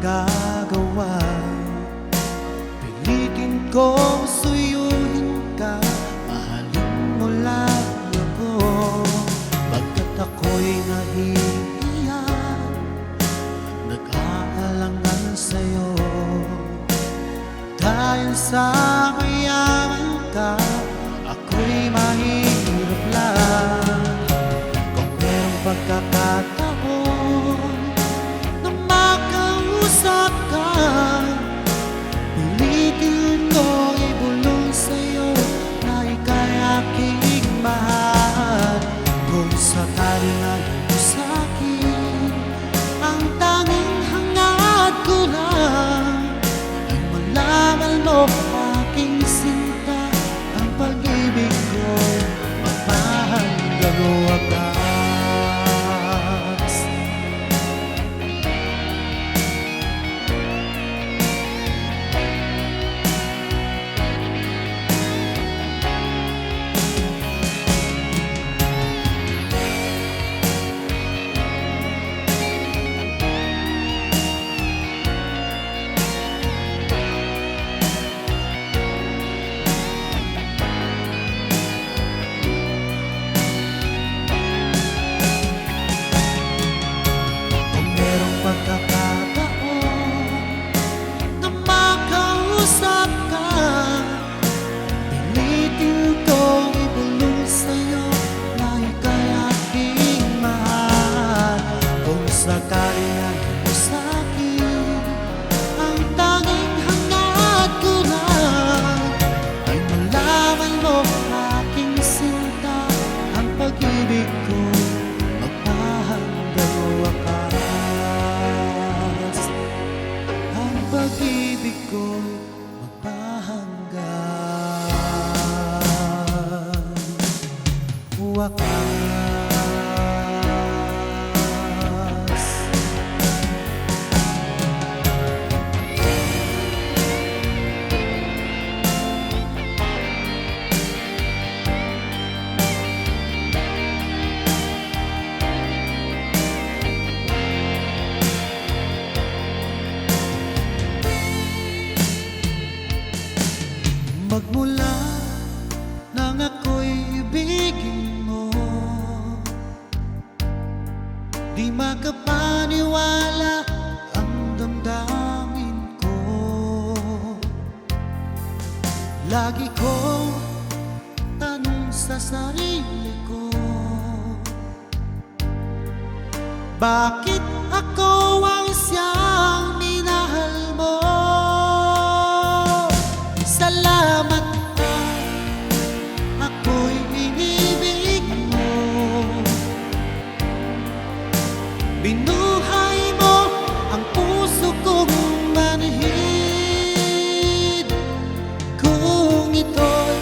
magagawa. Pilitin kong suyuin ka, mahalin mo lang ako, pagkat ako'y nahihiya, nag-aalangan sa'yo. Dahil sa mayaman ka, ako'y mahirap lang. Kung merong pagkakataon na makausap ka, pilitin kong ibulong sa'yo na ika'y aking mahal. Kung sakali nga mo sa'kin, ang tanging hangad ko lang ay malaman mo aking sinta, ang pag-ibig ko'y magpahanggang wakas. Pagkakataon na makausap ka, pilitin kong ibulong sa'yo na ika'y aking mahal. Kung sakali nga mo sa'kin, ang tanging hangad ko lang ay malaman mo aking sinta, ang pag-ibig ko magpahanggang wakas. Pag-ibig ko magpahanggang wakas. Magmula nang ako'y ibigin mo, di makapaniwala ang damdamin ko. Lagi kong tanong sa sarili ko, bakit ako ang siyang minahal mo? Salamat ka, ako'y inibig mo. Binuhay mo ang puso kong manhid. Kung ito'y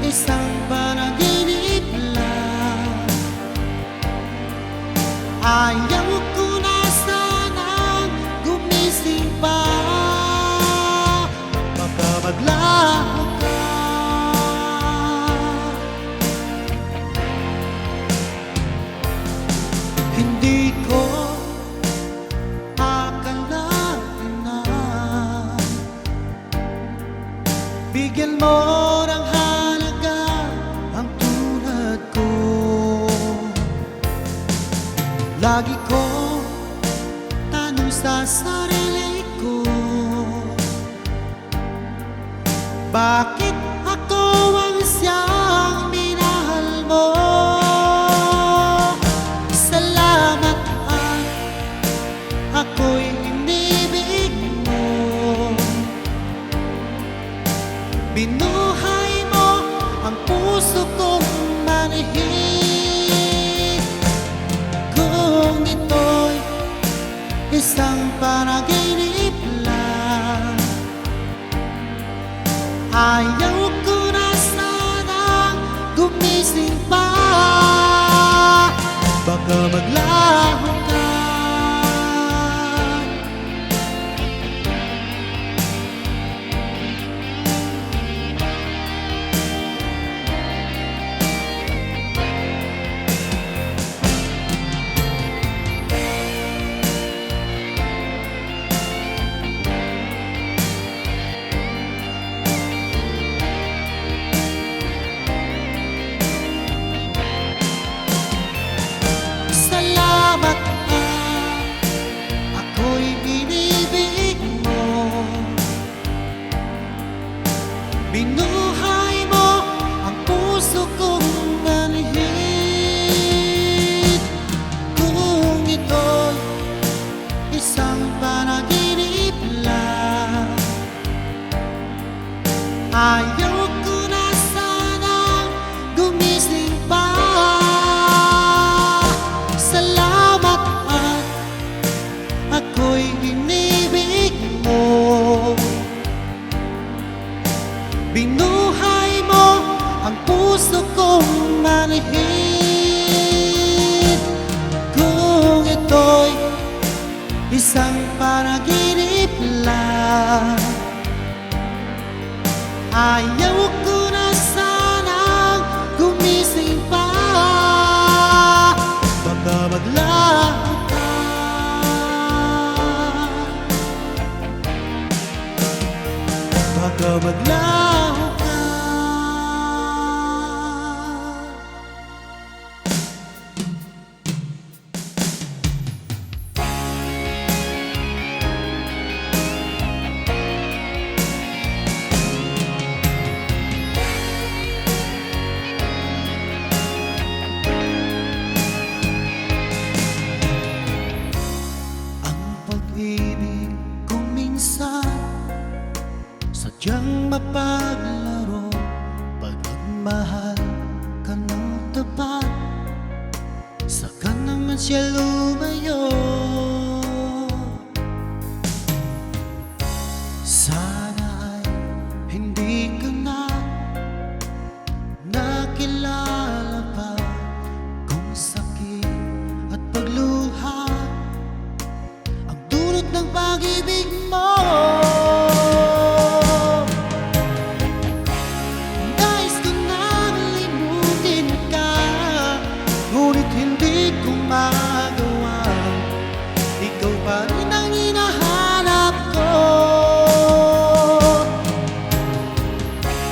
isang panaginip lang, ayaw ko na sanang gumising pa. Maglaho ka, hindi ko akalain na bigyan mo ng halaga ang tulad ko. Lagi ko tanong sa sarili ko, bakit ako ang siyang minahal mo? Salamat at ako'y inibig mo. Binuhay mo ang puso kong manhid. Kung ito'y isang panaginip lang, ayaw ko na sanang gumising pa. Baka maglaho ka, isang panaginip lang. Ayaw ko na sanang gumising pa. Salamat at ako'y inibig mo. Binuhay mo ang puso kong manhid. Kung ito'y isang panaginip lang, ayaw ko na sanang gumising pa. Baka maglaho ka, baka maglaho ka. Pag-ibig kung minsan sadyang mapaglaro. Pag nagmahal ka ng tapat, saka naman siya lumayo. Sana ay hindi ka na nakilala pa kung sakit at pagluha ng pag-ibig mo. Nais ko nang limutin ka, ngunit hindi ko magawa. Ikaw pa rin ang hinahanap ko.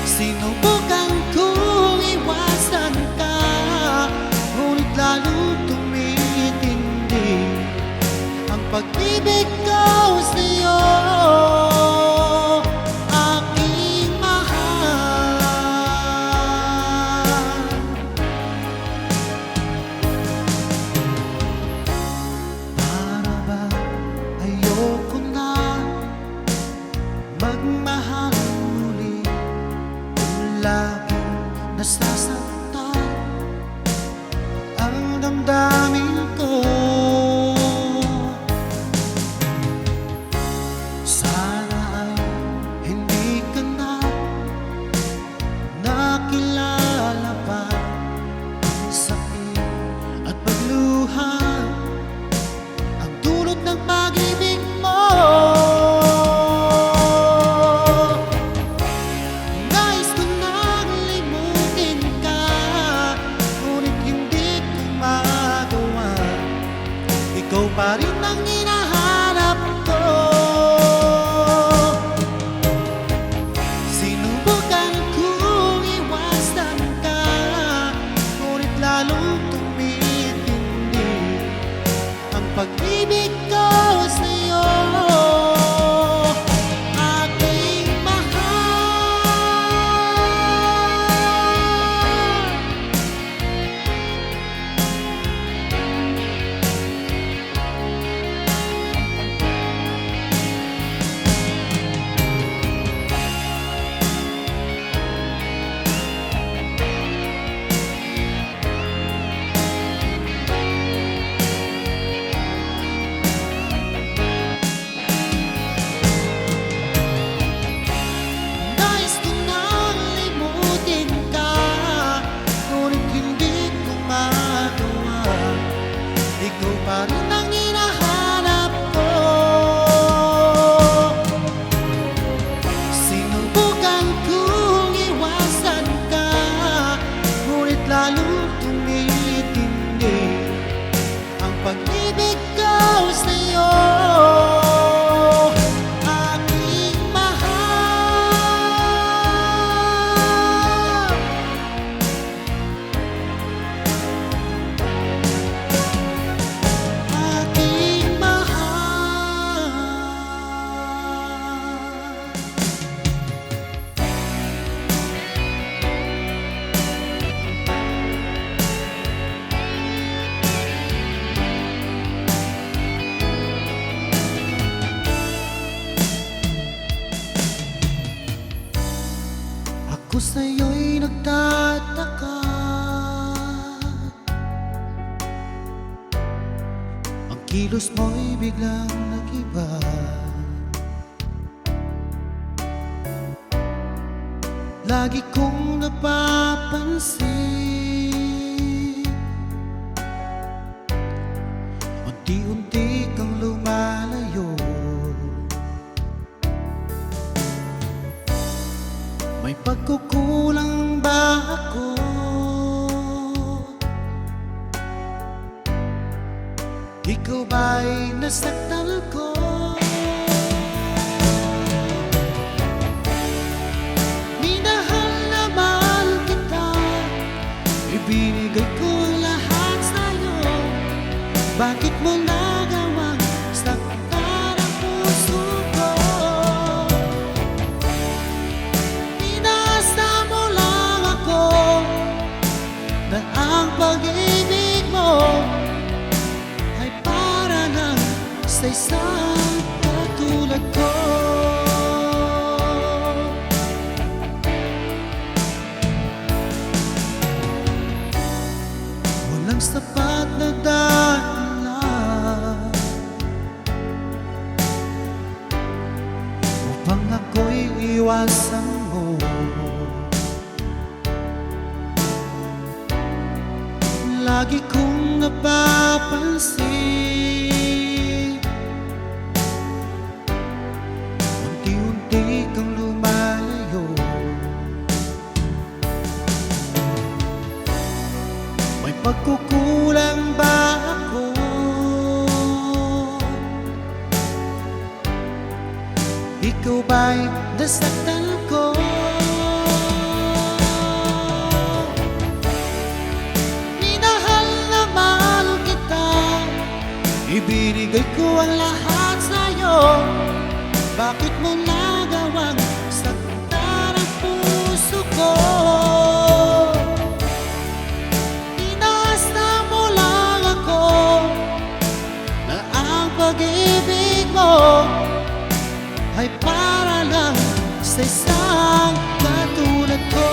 Sinubukan kong iwasan ka, ngunit lalo tumitindi ang pag-ibig ko sa'yo, aking mahal. Para ba ayoko na magmahal muli, kung laging nasasaktan ang damdamin ko. sa'yo'y nagtataka. Ang kilos mo'y biglang nag-iba. Lagi kong napapansin, unti-unti kang lumalayo. May pagkukulang ba ako? Ikaw ba'y nasaktan ko? Minahal na mahal kita, ibinigay ko ang lahat sa'yo. Bakit mo nagawang saktan ang puso ko? Inasa mo lang ako na ang pag-ibig mo ay para lang sa isang katulad ko. Walang sapat na dahilan upang ako'y iwasan mo. Lagi kong napapansin, unti-unti kang lumalayo. May pagkukulang ba ako? Ikaw ba'y nasaktan ko? Minahal na mahal kita, ibinigay ko ang lahat sa'yo. Bakit mo nagawang saktan ang puso ko? Inasa mo lang ako na ang pag-ibig mo ay para lang sa isang katulad ko.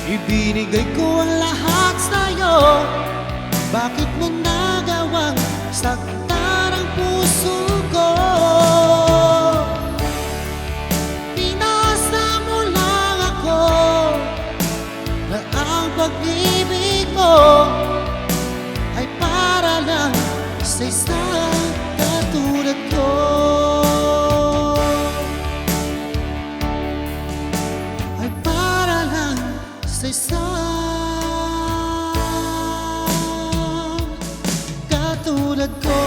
Ibinigay ko ang lahat sa'yo. Bakit mo nagawang saktan ang puso ko? Pinasa mo lang ako na ang pag-ibig mo ay para lang sa isang katulad ko. Ay para lang sa isang katulad ko.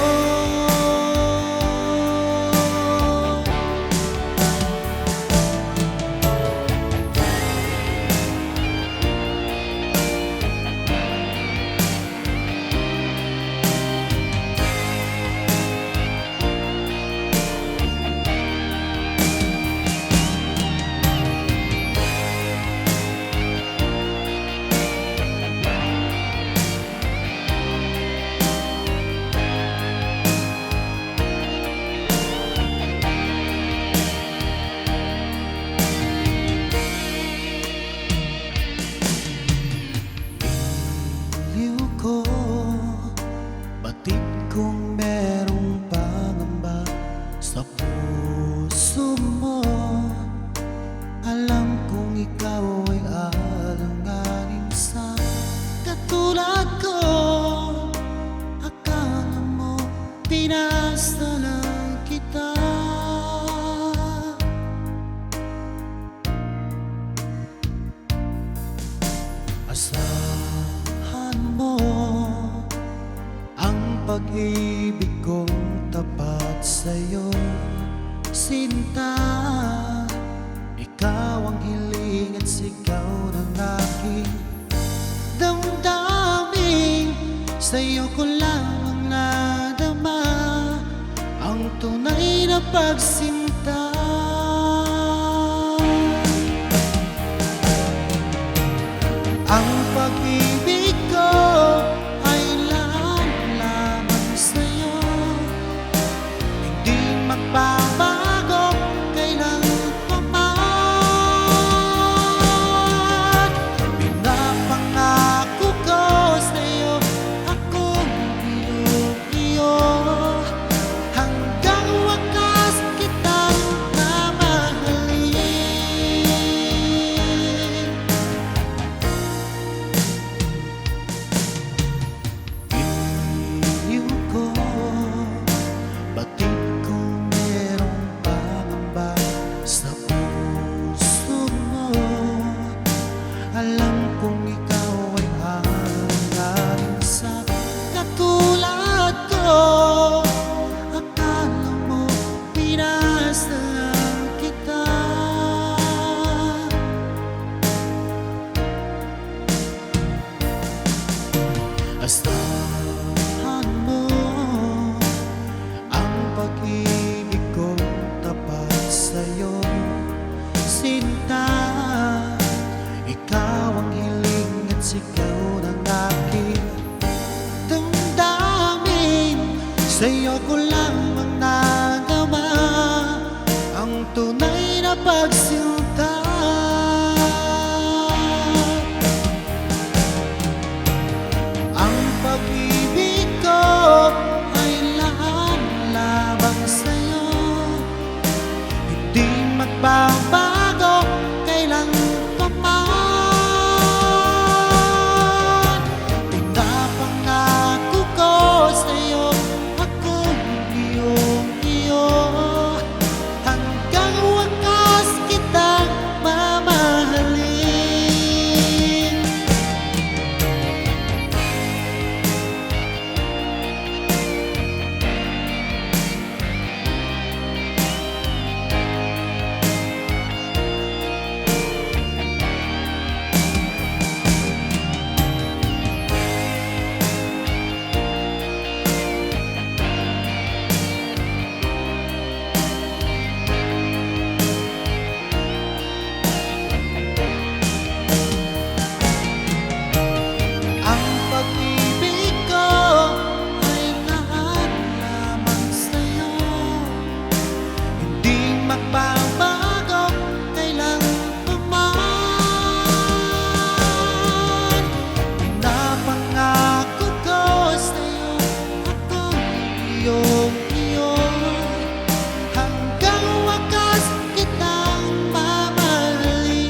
Batid kong merong pangamba sa puso mo. Alam kong ikaw ay alanganin sa katulad ko. Akala mo pinasa lang kita. Asahan mo ang pag-ibig kong sa'yo, sinta. Ikaw ang hiling at sigaw ng aking damdamin. Sa'yo ko lang ang nadama, ang tunay na pagsinta. Ang pag-ibig ko ay lamang sa'yo, hindi magbabago kailan pa man. Pinapangako ko sa'yo, akong iyo, hanggang wakas kitang mamahalin. Iniw ko, batid kong merong pangamba sa puso mo. Alam kong ikaw ay hangarin sa katulad ko. Akala mo pinasa lang kita, asahan mo ang pag-ibig kong tapat sa'yo, sinta. Ikaw ang hiling at sigaw ng aking damdamin. Sa'yo ko lang ang nagawa, ang tunay na pagsinta. Ang pag-ibig ko ay lamang sa'yo, hindi magbabago kailan pa man. Pinapangako ko sa'yo, akong iyo, hanggang wakas kitang mamahalin. Ang pag-ibig ko ay lamang sa'yo, hindi magbabago kailan pa man. Pinapangako ko sa'yo, akong iyo, hanggang wakas kitang mamahalin.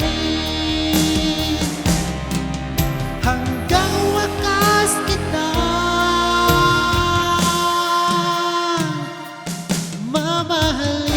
Hanggang wakas kitang mamahalin.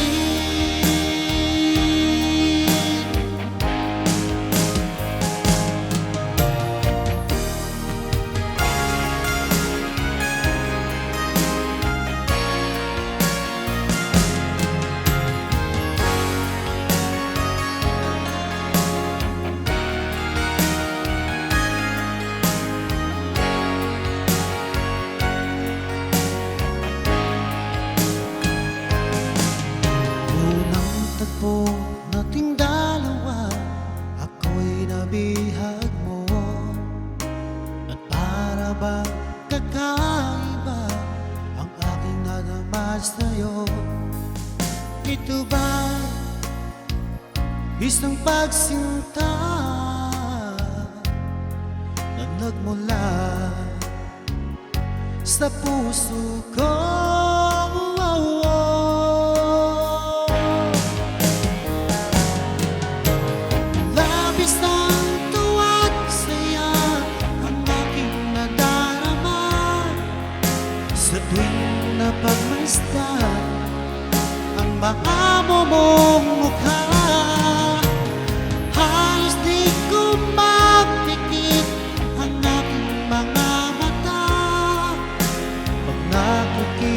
Unang tagpo nating dalawa, ako'y nabihag mo, at para bang kakaiba ang aking nadama sa'yo. Ito ba isang pagsinta na nagmula sa puso ko? Labis ang tuwa't saya ang aking nadarama sa tuwing napagmasdan ang mga mong mukha. Halos di ko mapikit ang aking mga mata pag nakikita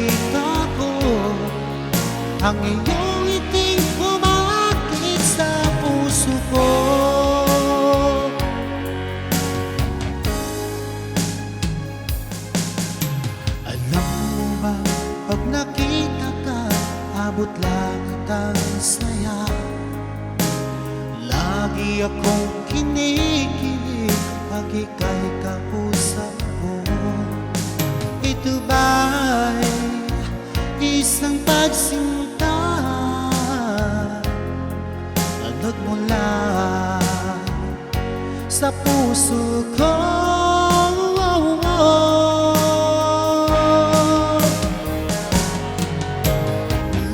ang iyong ngiting umaakit sa puso ko. Alam mo ba, pag nakita ka, abot langit ang saya. Lagi akong kinikilig pag ika'y kausap ko. Ito ba'y isang pagsinta na nagmula sa puso ko?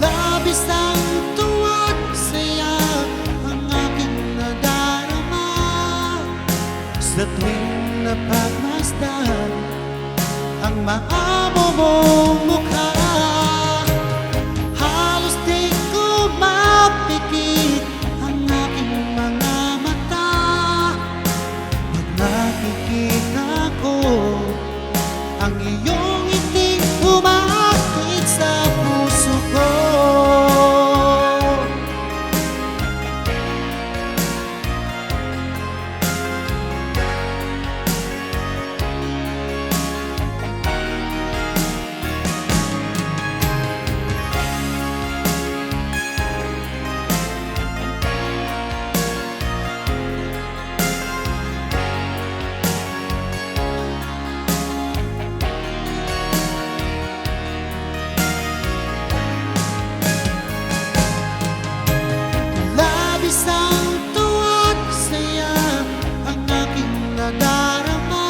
Labis ang tuwa't saya ang aking nadarama sa tuwing napagmasdan ang maamo mong mukha. Halos di ko mapikit ang aking mga mata pag nakikita ko ang iyong ngiting umaakit sa puso ko. Isang tuwa't saya ang aking nadarama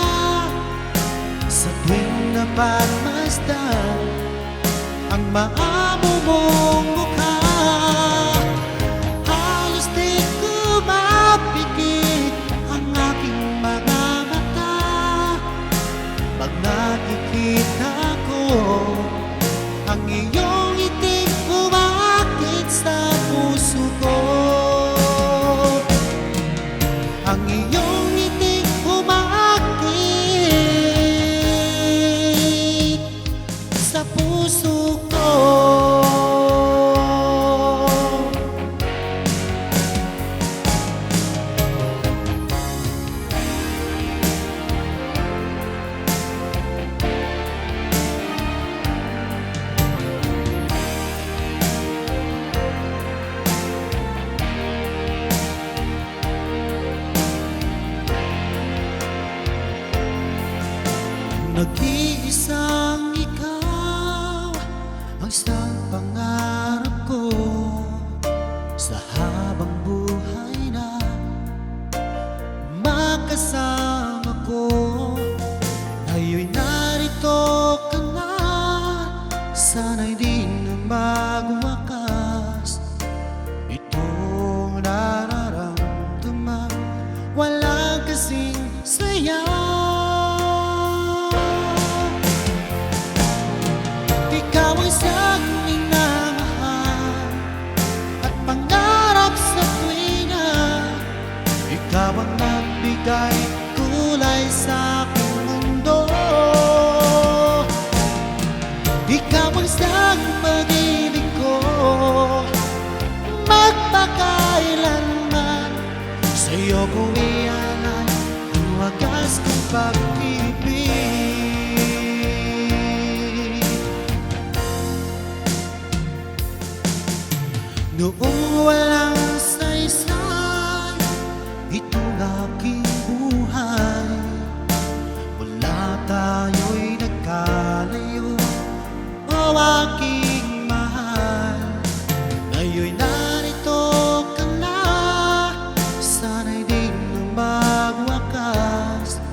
sa tuwing napagmasdan ang maamo mong mukha. Halos di ko mapikit ang aking mga mata pag nakikita ko ang iyong ngiting umaakit sa puso ko. Ang iyong ngiting umaakit sa puso ko. Nag-iisang ikaw ang isang pangarap ko sa habang buhay na makasama ko. Ngayon'y narito ka na, sana'y di na magwakas itong nararamdaman. Walang kasing saya. Ikaw ang siyang minamahal at pangarap sa tuwina. Ikaw ang nagbigay kulay sa aking mundo. Ikaw ang siyang pag-ibig ko, magpakailanman. Sa'yo ko ialay ang wagas kong pag-ibig. Noong walang saysay itong aking buhay, wala tayo'y nagkalayo, o aking mahal. Ngayon'y narito ka na, sana'y di na magwakas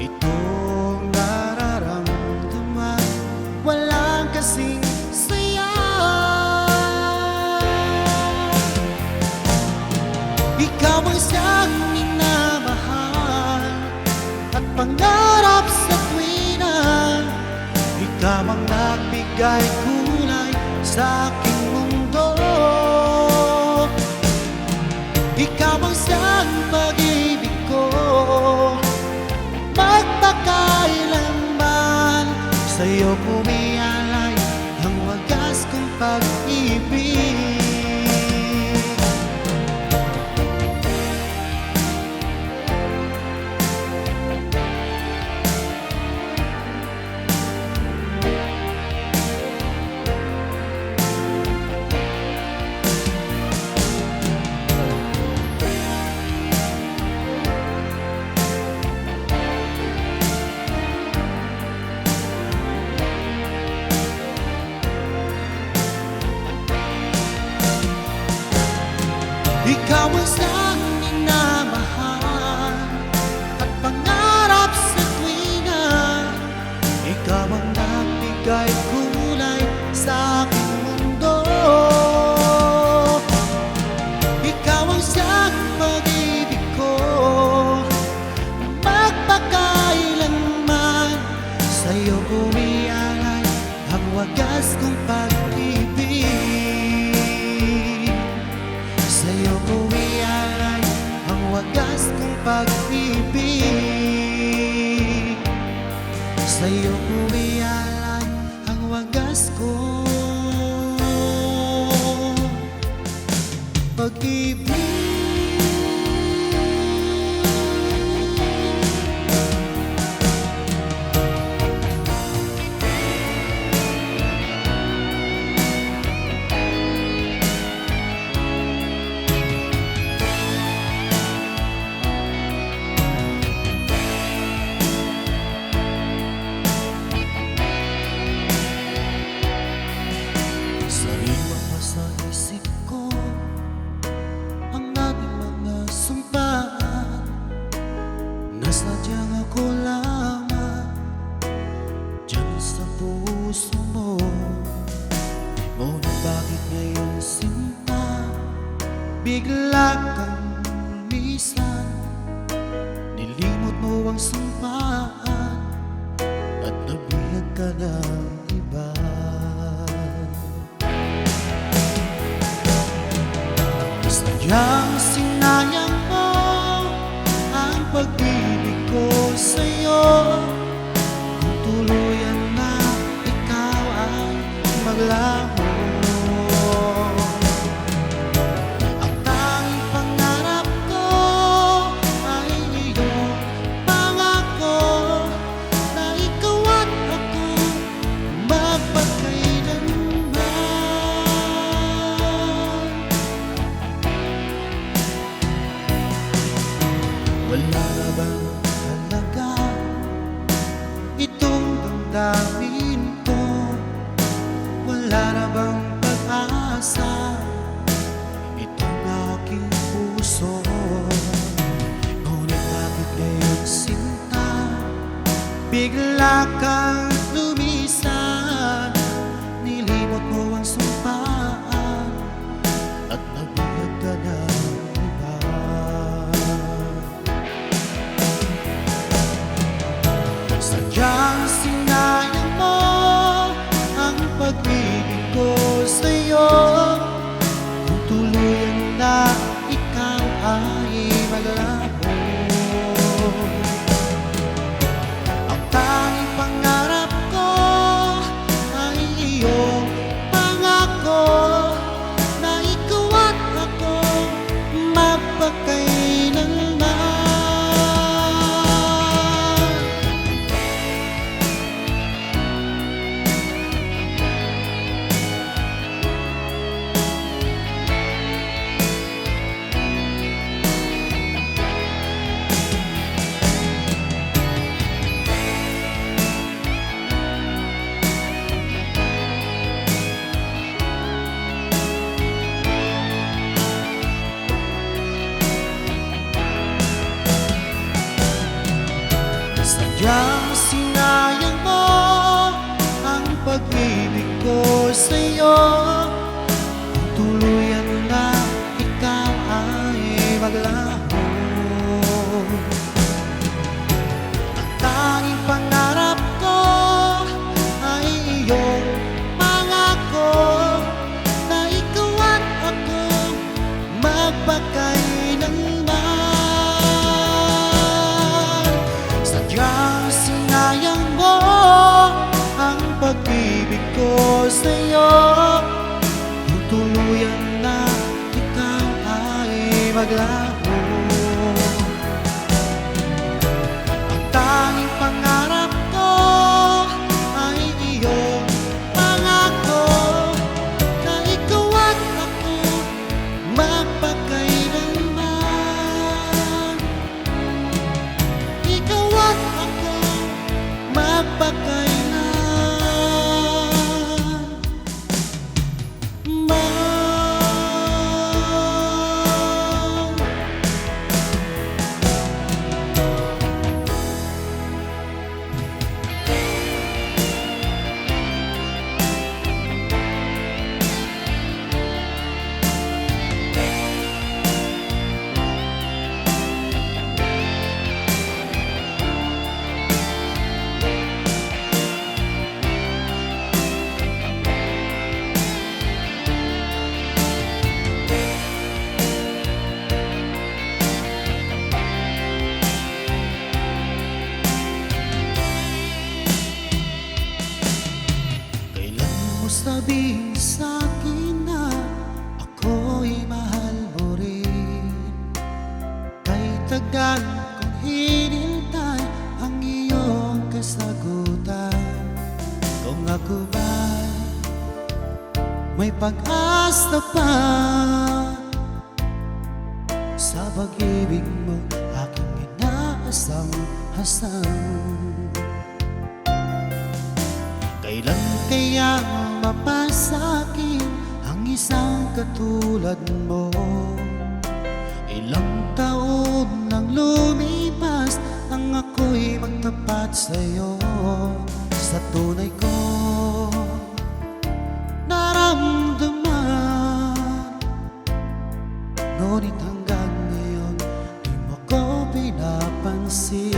itong nararamdaman. Walang kasing saya. Ikaw ang siyang minamahal at pangarap sa tuwina. Ikaw ang nagbigay kulay sa aking mundo. Ikaw ang siyang pag-ibig ko, magpakailanman. Sa'yo ko ialay ang wagas kong pag-ibig. umialay ang wagas kong pag-ibig. Sa'yo umialay ang wagas kong pag-ibig. Sa'yo umialay ang wagas kong pag-ibig. Sariwa pa sa isip ko ang ating mga sumpaan, na sadyang ako lamang diyan sa puso mo. Ngunit bakit ngayon sinta bigla kang lumisan? Nilimot mo ang sumpaan at nabihag ka ng iba. Sadyang sinayang mo ang pag-ibig ko sa'yo, kung tuluyan na ikaw ay maglaho. Ang tanging pangarap ko ay iyong pangako, na ikaw at ako magpagkailanman. Wala na bang halaga itong damdamin ko? Wala na bang pag-asa itong aking puso? Ngunit bakit ngayon sinta bigla kang lumisan? Nilimot mo ang sumpaan at nabihag ka ng iba. Sadyang sinayang mo ang pag-ibig ko sa'yo, kung tuluyan na ikaw ay maglaho. Ang tanging pangarap ko ay iyong pangako, na ikaw at ako magpagkailanman. Sadyang sinayang mo ang pag-ibig ko sa'yo, kung tuluyan na ikaw ay maglaho. Ang tanging pangarap ko ay iyong pangako, na ikaw at ako magpagkailanman. Sadyang sinayang sabihin sa'kin na ako'y mahal mo rin. Kay tagal kong hinintay ang iyong kasagutan. Kung ako ba'y may pag-asa pa sa pag-ibig mo, aking inaasam-hasam. Kailan kaya mapasakin ang isang katulad mo? Ilang taon nang lumipas nang ako'y magtapat sa'yo. Sa tunay ko naramdaman, ngunit hanggang ngayon di mo ko pinapansin.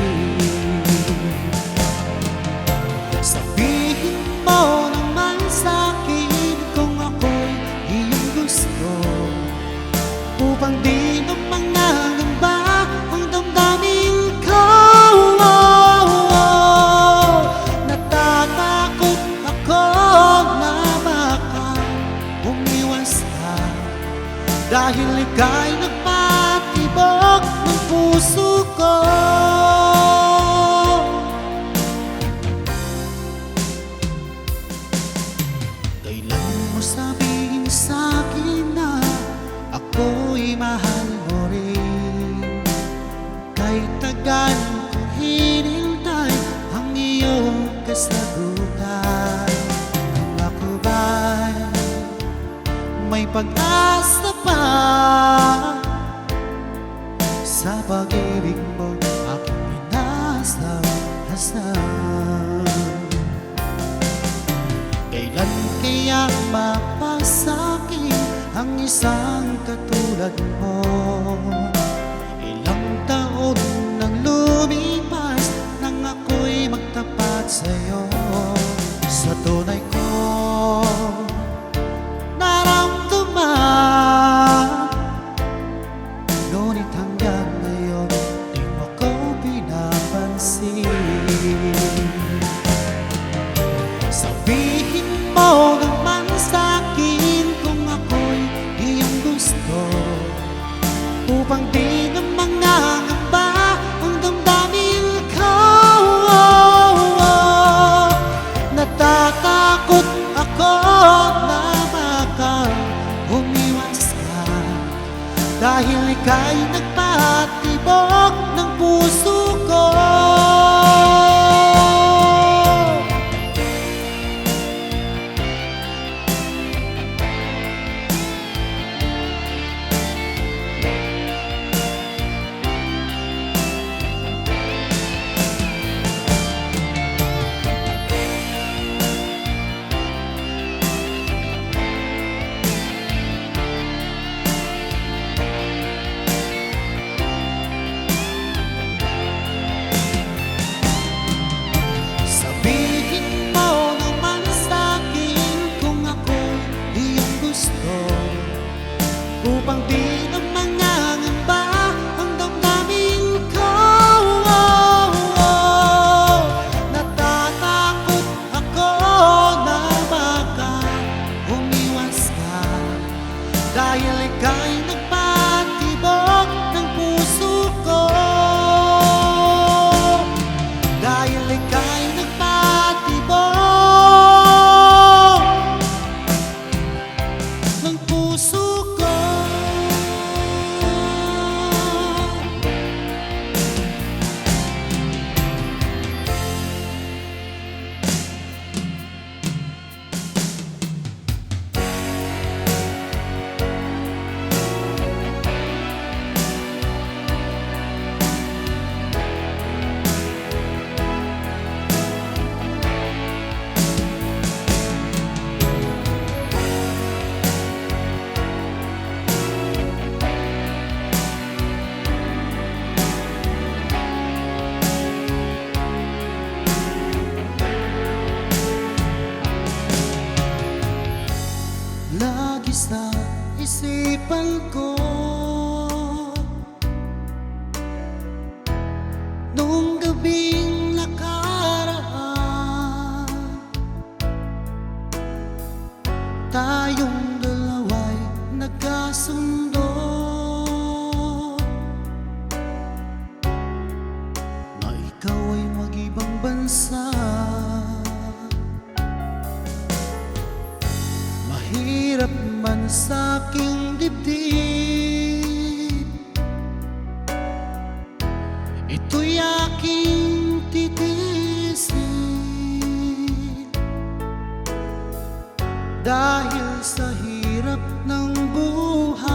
Sabihin mo naman sa'kin kung ako'y iyong gusto, upang di naman nangamba ang damdamin ko. Natatakot ako na baka umiwas ka, dahil ika'y nagpatibok ng puso ko. Kailan mo sabihin sa'kin na ako'y mahal mo rin? Kay tagal kong hinintay ang iyong kasagutan. Kung ako ba'y may pag-asa pa sa pag-ibig mo, aking inasam-hasam. Kailan kaya mapasakin ang isang katulad mo? Ilang taon nang lumipas nang ako'y magtapat sa'yo. Sa tunay ko naramdaman, ngunit hanggang ngayon di mo ko pinapansin. Sabihin mo naman sa'kin kung ako'y iyong gusto, upang di naman nangamba ang damdamin ko. Natatakot ako na baka umiwas ka, dahil ika'y nagpatibok ng puso ko. Sabihin mo naman sa'kin kung ako'y iyong gusto, upang di naman nangamba ang damdamin ko. Natatakot ako na baka umiwas ka, dahil ika'y nagpatibok ng puso ko. Dahil ika'y nagpatibok ng puso ko. Lagi sa isipan ko nung gabing nakaraan, bansa. Mahirap man sa aking dibdib, ito'y aking titiisin. Dahil sa hirap ng buhay,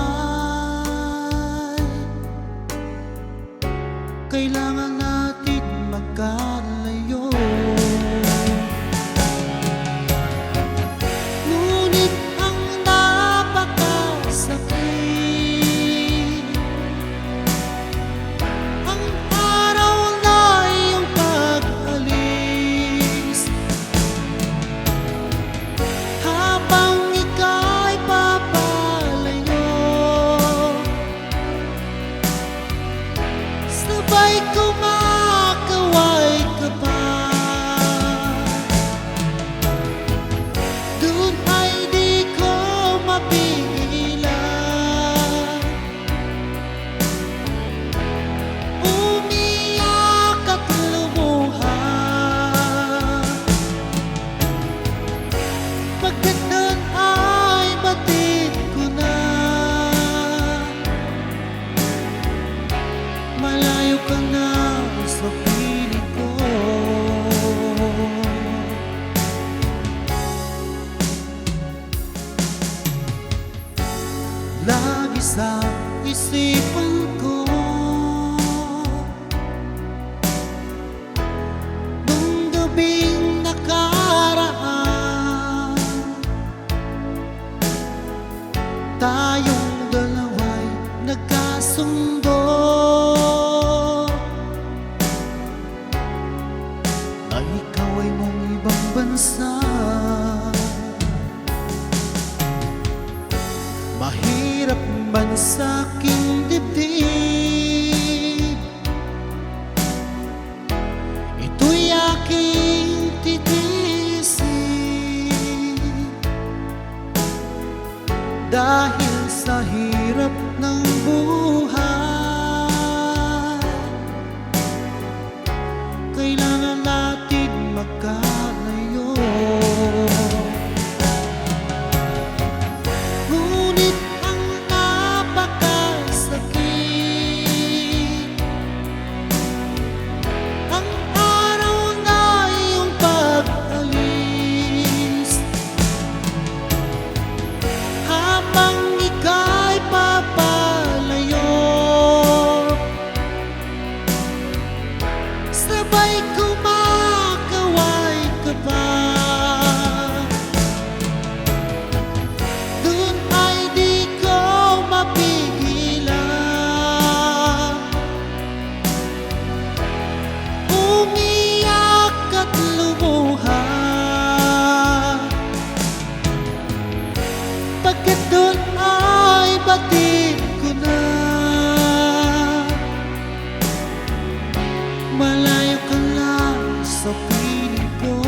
kailangan natin magkalayo. Ngunit ang napakasakit, ang araw na iyong pag-alis. Habang ika'y papalayo, sabay kumakaway ka pa. Doon ay di ko mapigilan, umiyak at lumuha. Pagkat doon ay batid ko na, malayo ka na sa piling ko. Lagi sa isipan ko nung gabing nakaraan, tayong dalawa'y nagkasundo na ikaw ay mong ibang bansa. Mahirap man sa aking dibdib, ito'y aking titiisin. Dahil sa hirap ng buhay, kailangan natin magkalayo. Ngunit ang napakasakit, ang araw na iyong pag-alis. Habang ika'y papalayo, sabay kumakaway ka pa. Doon ay di ko mapigilan, umiyak at lumuha. Pagkat doon ay batid ko na, malayo ka lang sa piling ko.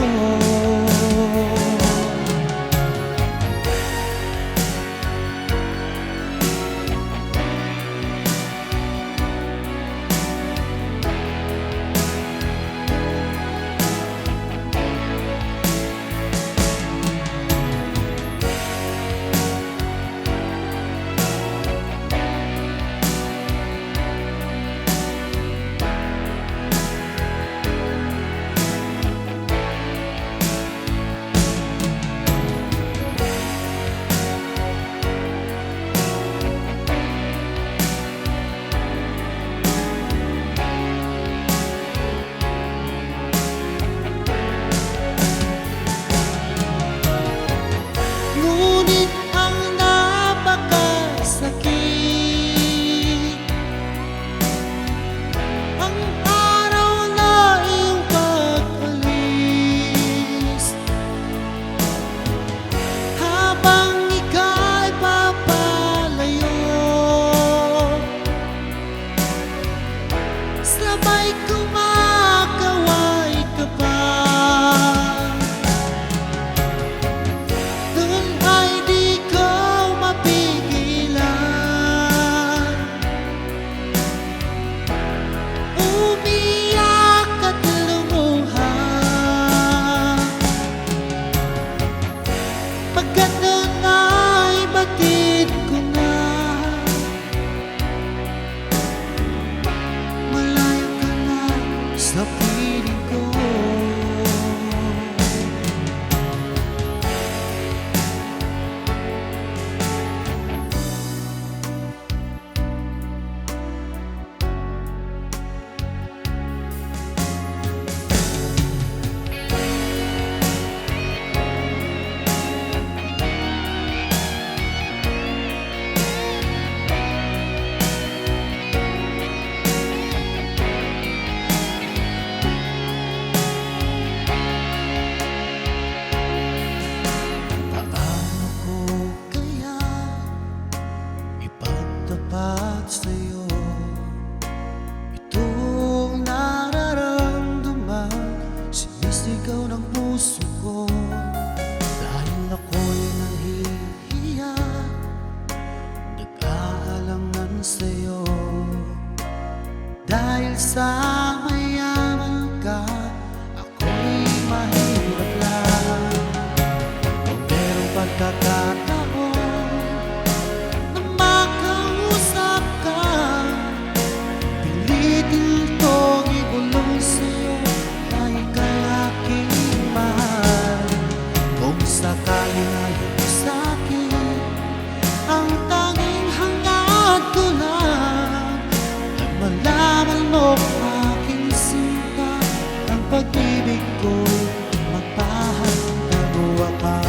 pag-ibig ko'y magpahanggang wakas.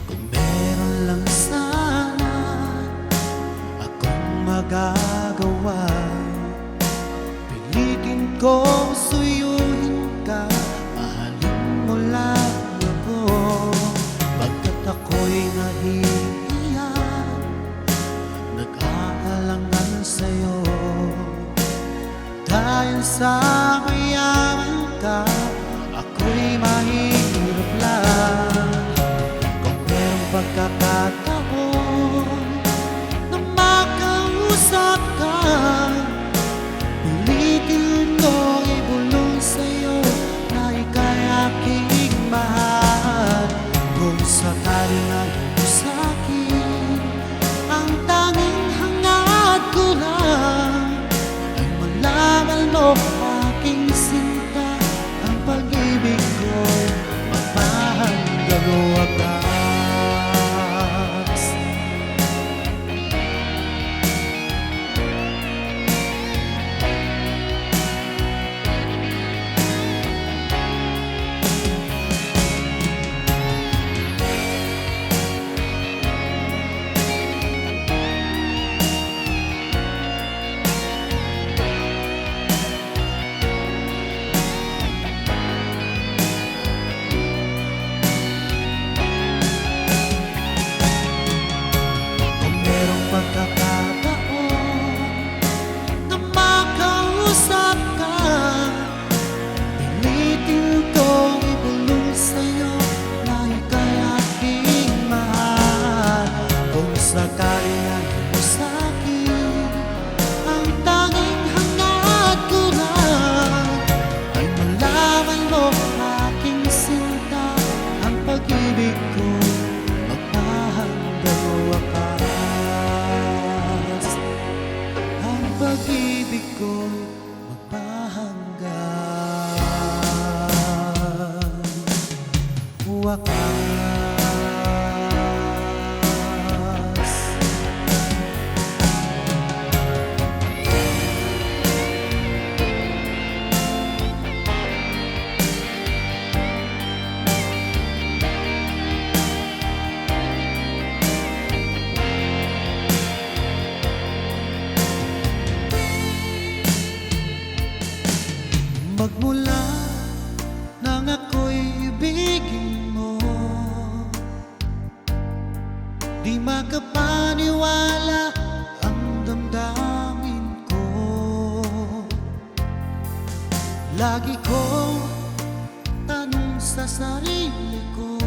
Kung meron lang sana akong magagawa, pilitin kong suyuin ka, mahalin mo lang ako. Pagkat ako'y nahihiya, nag-aalangan sa'yo, dahil sa mayaman ka, ako'y mahirap lang. Kung merong pagkakataon na makausap ka, pilitin kong ibulong sa'yo na ika'y aking mahal. Kung sakaling ayaw mo sa'kin, ang tanging hangad ko lang ay malaman mo aking sinta, ang pag-ibig ko'y magpahanggang wakas. Pagkakataon na makausap ka, pilitin kong ibulong sa'yo na ika'y aking mahal. Kung sakaling ayaw mo sa'kin, ang tanging hangad ko lang ay malaman mo aking sinta, ang pag-ibig ko'y magpahanggang wakas. Pag-ibig ko'y magpahanggang wakas. Magmula nang ako'y ibigin mo, di makapaniwala ang damdamin ko. Lagi kong tanong sa sarili ko,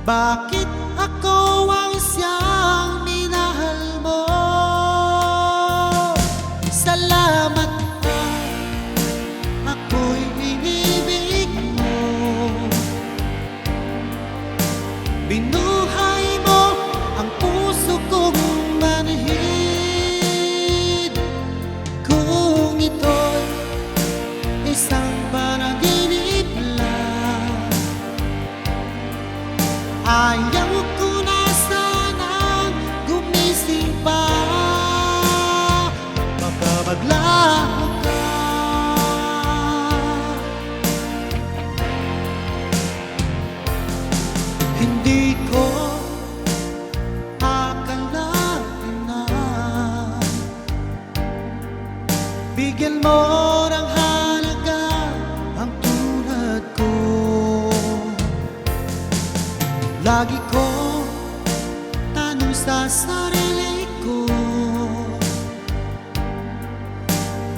bakit ako ang siyang minahal mo? Salamat ka, ako'y inibig mo. Binuhay mo ang puso kong manhid. Kung ito'y isang panaginip lang, ayaw ko na sanang gumising pa. Maglaho ka, hindi ko akalain na bigyan mo ng halaga ang tulad ko. Lagi ko tanong sa sarili ko,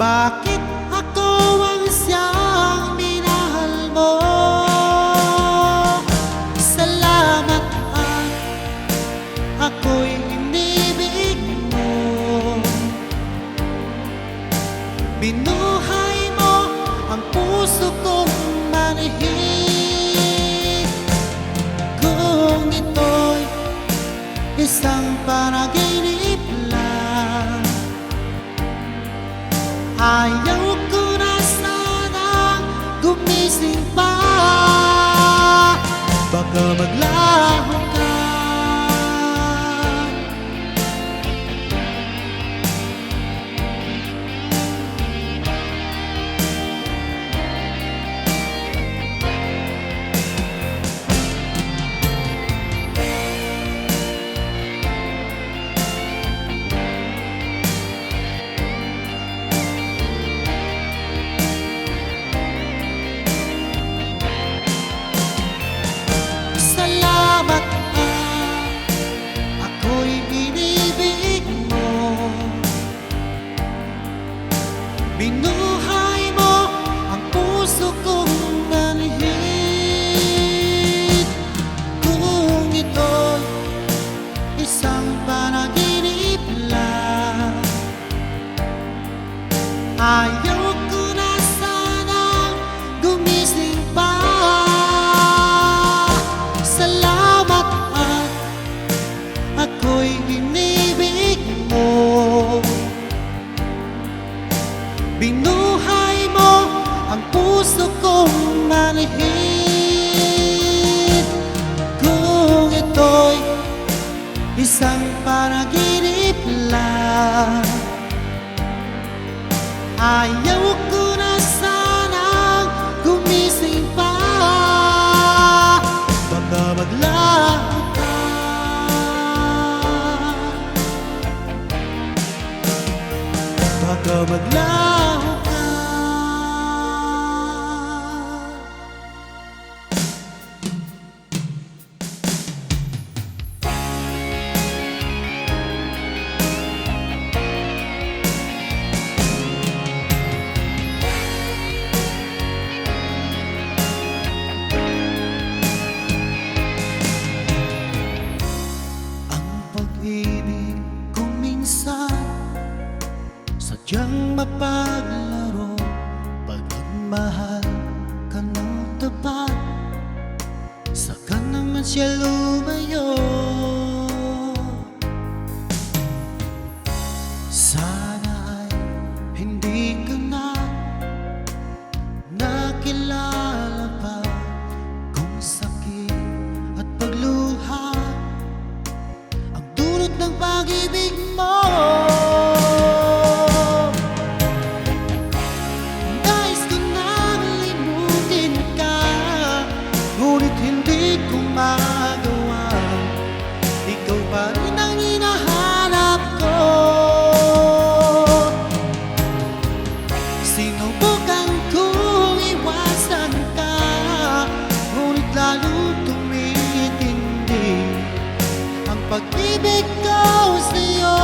bakit ako ang siyang minahal mo? Salamat at ako'y inibig mo. Binuhay mo ang puso kong manhid. Kung ito'y isang panaginip lang, ayaw ko na sanang gumising pa. Baka maglaho ka, panaginip lang. Ayaw ko na sanang gumising pa. Salamat at ako'y inibig mo. Binuhay mo ang puso kong manhid. Kung ito'y isang panaginip lang, ayaw ko na sanang gumising pa. Baka maglaho ka, baka maglaho ka. Pag-ibig kung minsan sadyang mapaglaro. Pagmahal ka ng tapat, saka naman siya lumayo. Sana ay hindi ka na nakilala pa kung sakit at pagluha ng pag-ibig mo. Nais ko nang limutin ka, ngunit hindi ko magawa. Ikaw pa rin ang hinahanap ko. Sinubukan kong iwasan ka, ngunit lalo tumitindi ang pag-ibig ko sa'yo,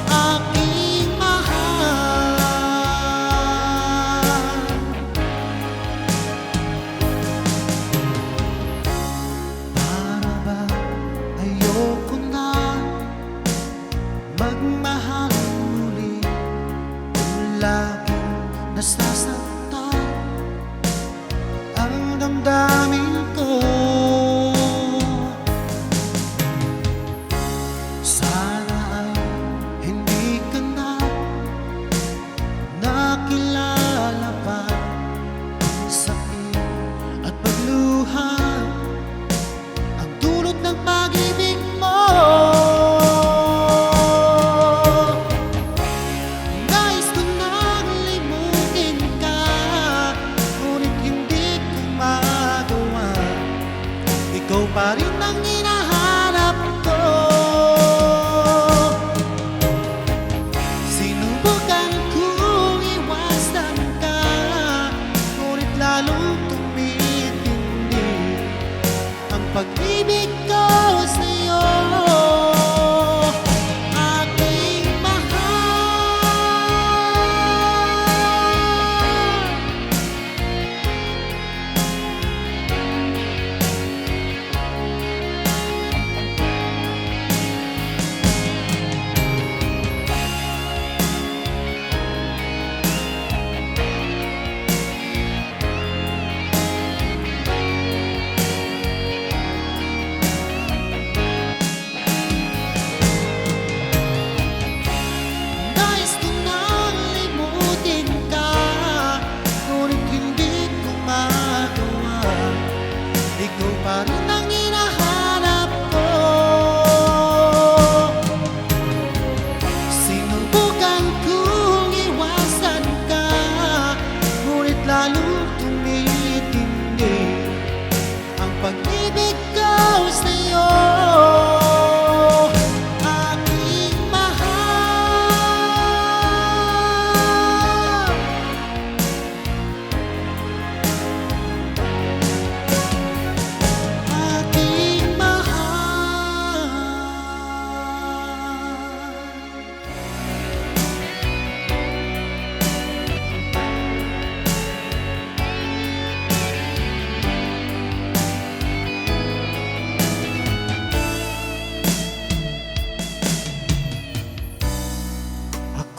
aking mahal. Para ba ayoko na magmahal muli, kung laging nasasaktan ang damdamin ko.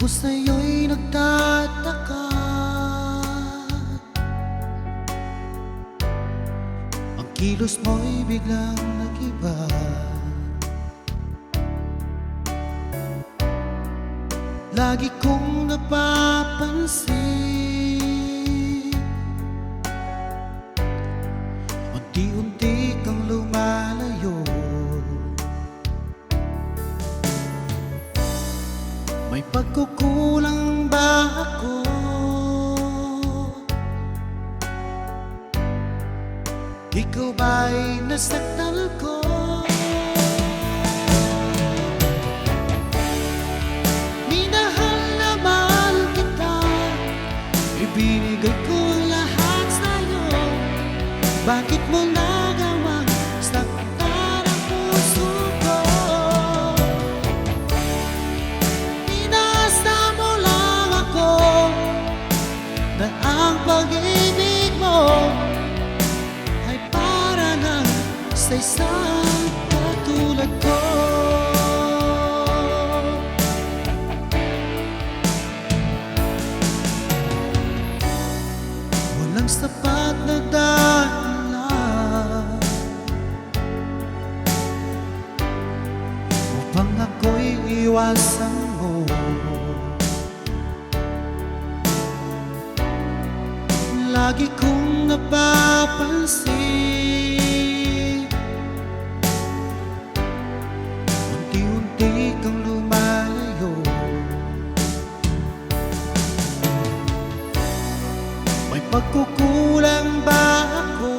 Ako sa'yo'y nagtataka, ang kilos mo'y biglang nag-iba. Lagi kong napapansin, unti-unti kang lumalayo. May pagkukulang ba ako? Ikaw ba'y nasaktan ko? Minahal na mahal kita, ibinigay ko ang lahat sa'yo. Bakit mo nagawang saktan ang puso ko? Pinasa mo lang ako, na ang pag-ibig mo ay para lang sa isang katulad ko. Walang sapat na dahilan upang ako'y iwasan mo. Lagi kong napapansin, unti-unti kang lumalayo. May pagkukulang ba ako?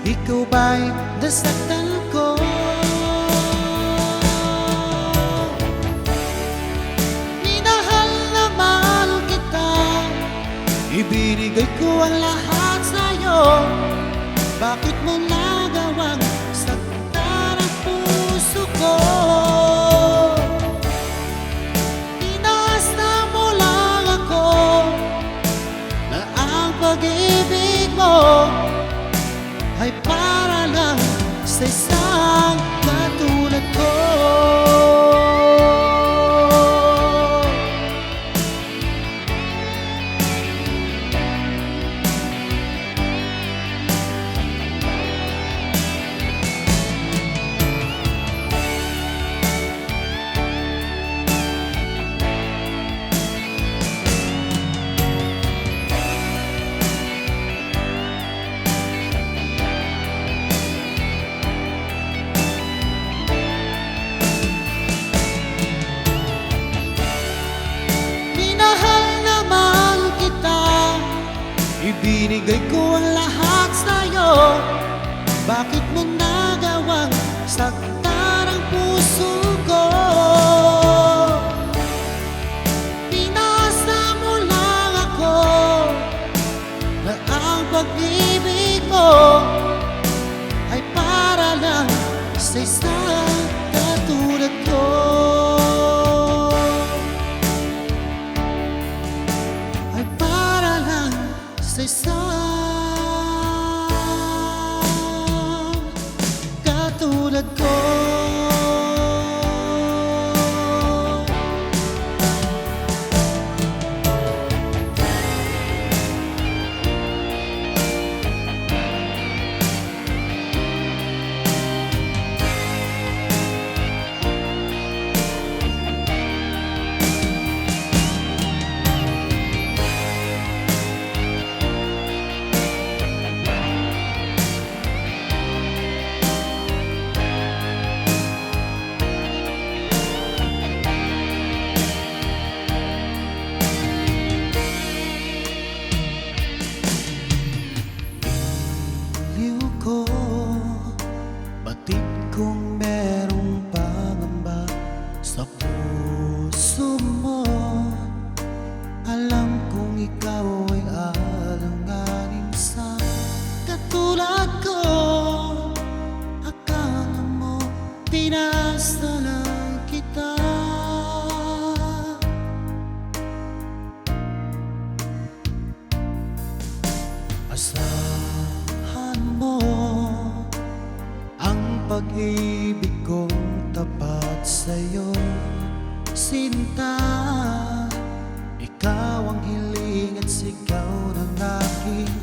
Ikaw ba'y nasaktan ko? Minahal na mahal kita, ibinigay ko ang lahat sa'yo. Bakit mo nagawang saktan ang puso ko? Pinasa mo lang ako, na ang pag-ibig mo ay para lang sa isang katulad ko. Ibinigay ko ang lahat sa'yo. Bakit mo nagawang saktan ang puso ko? Pinasa mo lang ako, na ang pag-ibig mo ay para lang sa isang katulad ko. Ay para lang sa isang katulad ko. Batid kong merong pangamba sa puso mo. Alam kong ikaw ay alanganin sa katulad ko. Akala mo pinasa lang kita, asahan mo ang pag-ibig kong sinta, ikaw ang hiling at sigaw ng aking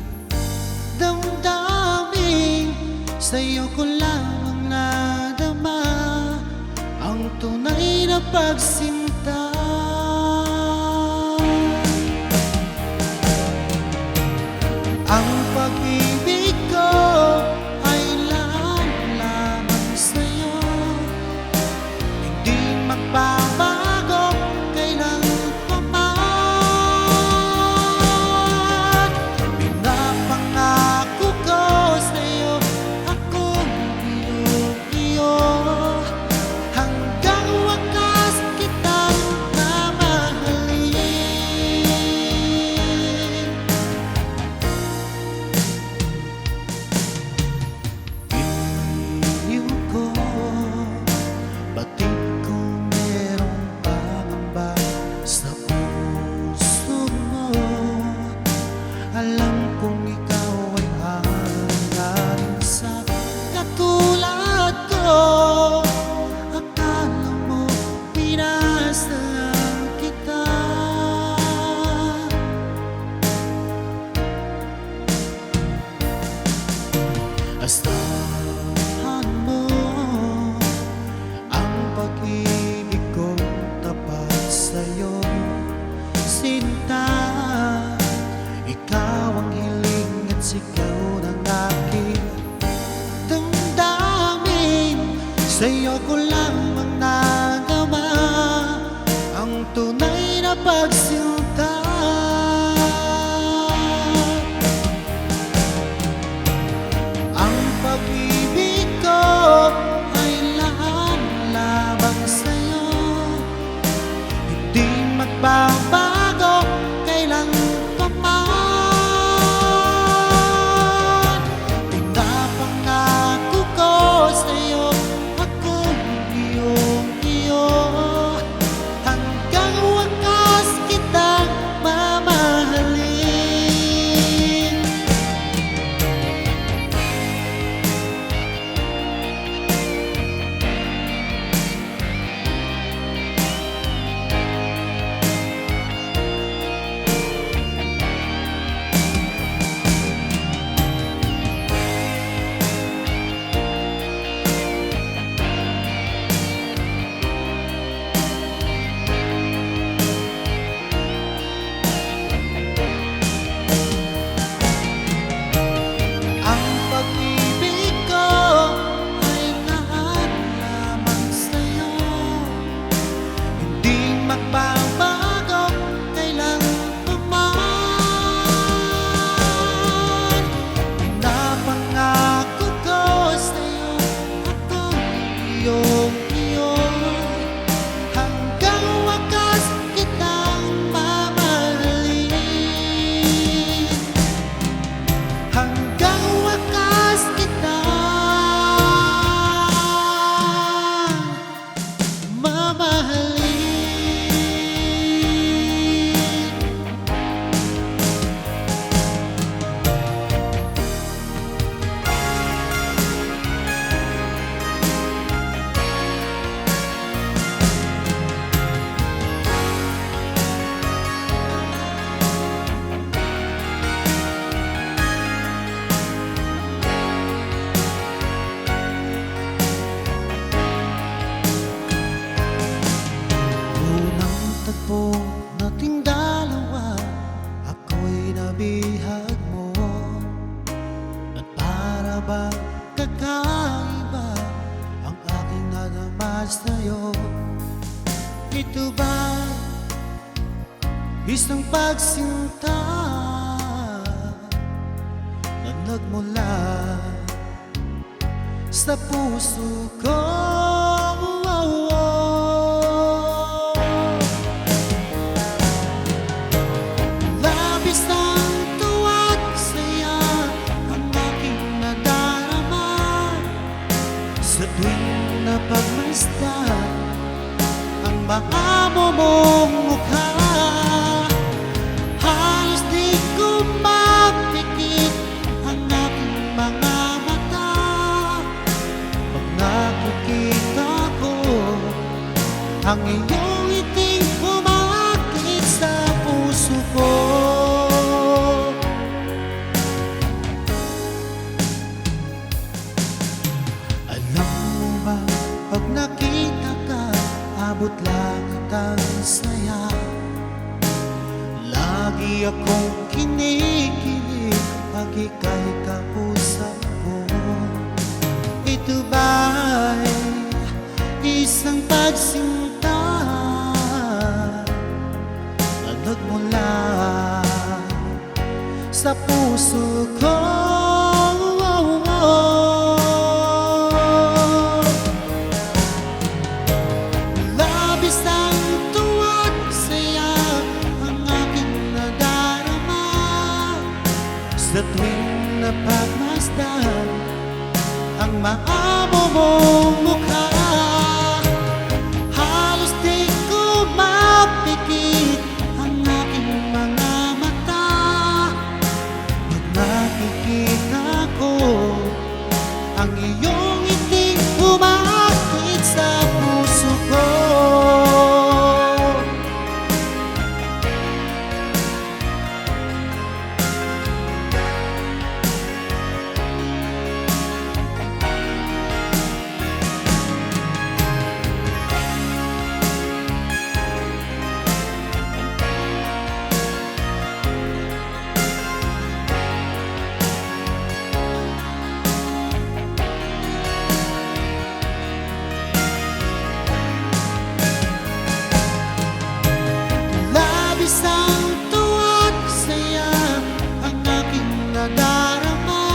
damdamin. Sa'yo ko lamang nadama ang tunay na pagsinta. Ang pag-ibig ko ay lamang sa'yo, hindi magbabago kailan pa man. Pinapangako ko sa'yo, akong iyo, hanggang wakas kitang mamahalin. Iniw ko, batid kung merong pangamba sa puso mo. Alam kong ikaw ay hangarin sa katulad ko. Akala mo pinasaan kita, asahan mo ang pag-ibig kong tapat sa'yo, sinta. Ikaw ang hiling at sigaw ng aking damdamin. Sa'yo ko lamang nagawa ang tunay na pagsinta. Ang pag-ibig ko ay lamang sa'yo, hindi magbabago kailan pa man. Pinapangako ko sa'yo, akong iyo, hanggang wakas kitang mamahalin. Ang pag-ibig ko ay lamang sa'yo, hindi magbabago kailan pa man. Pinapangako ko sa'yo, akong iyo, hanggang wakas kitang mamahalin. Hanggang wakas kitang mamahalin. Unang tagpo nating dalawa, ako'y nabihag mo, at para bang kakaiba ang aking nadama sa'yo. Ito ba isang pagsinta na nagmula sa puso ko? Labis ng tuwa't saya ang aking nadarama sa tuwing napagmasdan ang mga mong mukha. Halos di ko mapikit ang aking mga mata pag nakikita ko ang iyong iting umabot langit ang saya. Lagi akong kinikilig pag ika'y kausap ko. Ito ba'y isang pagsinta na nagmula sa puso ko? Labis ang tuwa't saya ang aking nadarama sa tuwing napagmasdan ang maamo mong mukha. Halos di ko mapikit ang aking mga mata pag nakikita ko ang iyong ngiting umakit sa puso ko. Isang tuwa't saya ang aking nadarama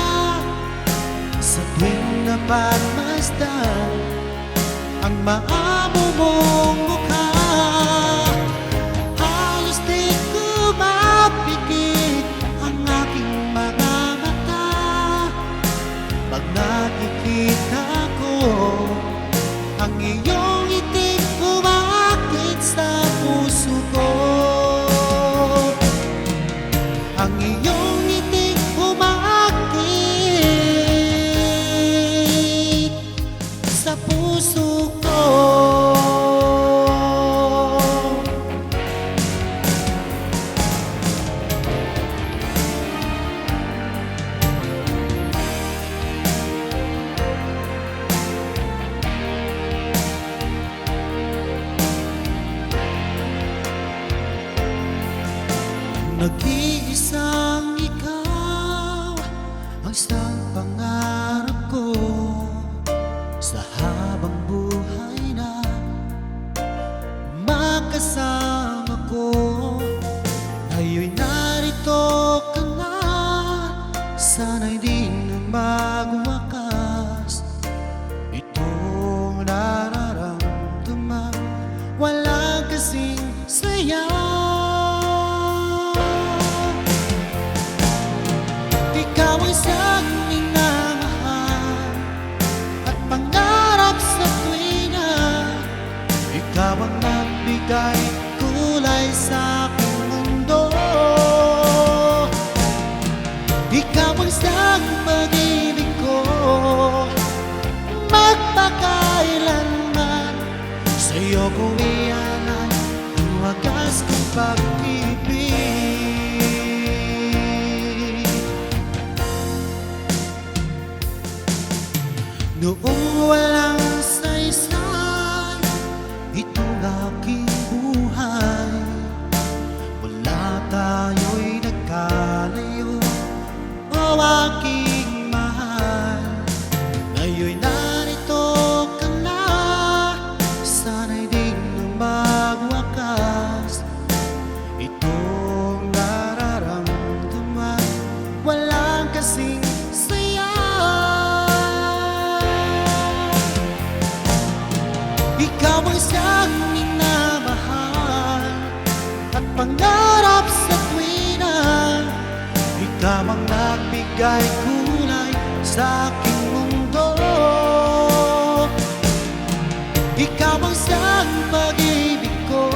sa tuwing napagmasdan ang maamo mong mukha. Halos di ko mapikit ang aking mga mata pag nakikita ko ang iyong iting umakit sa puso ko. Ang iyong ngiting umakit sa puso ko. Nag-iisang ikaw ang isang pangarap ko sa habang buhay na makasama ko. Ngayon'y narito ka na, sana'y di na magwakas itong nararamdaman. Walang kasing saya. Ikaw ang isang minamahal at pangarap sa tuwina. Ikaw ang nagbigay kulay sa aking mundo. Ikaw ang isang pag-ibig ko magpakailanman. Sa'yo ko ialay ang wagas kong pag-ibig. Noong walang saysay itong aking buhay, wala tayo'y nagkalayo, o aking mahal. Ngayon'y narito ka na, sana'y di na magwakas itong nararamdaman. Walang kasing saya. Ikaw ang isang minamahal at pangarap sa tuwina. Ikaw ang nagbigay kulay sa aking mundo. Ikaw ang isang pag-ibig ko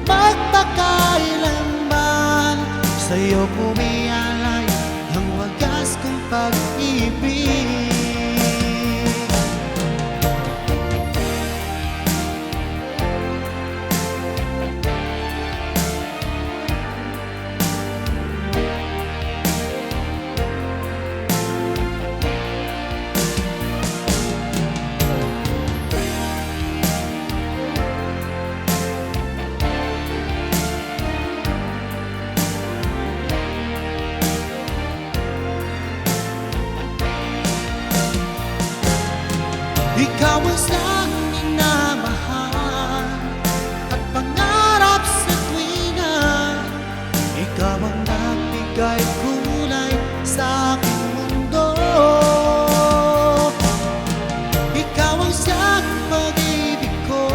magpakailanman. Sa'yo kumialay ang wagas kong pag-ibig. Ikaw ang siyang minamahal at pangarap sa tuwina. Ikaw ang nagbigay kulay sa aking mundo. Ikaw ang siyang pag-ibig ko,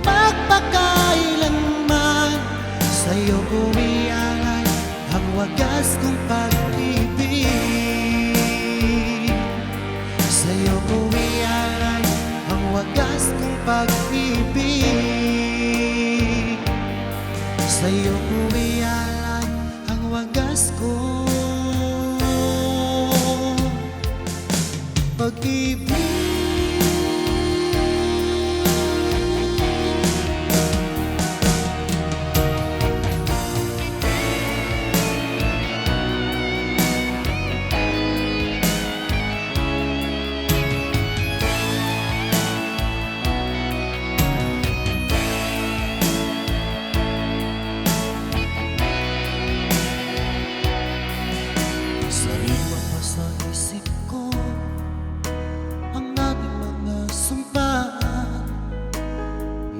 magpakailanman. Sa'yo ko ialay ang wagas kong pag-ibig. Sa'yo ko ialay ang wagas kong pag-ibig. Sa'yo ko ialay ang wagas kong pag-ibig. Sariwa pa sa isip ko ang ating mga sumpaan,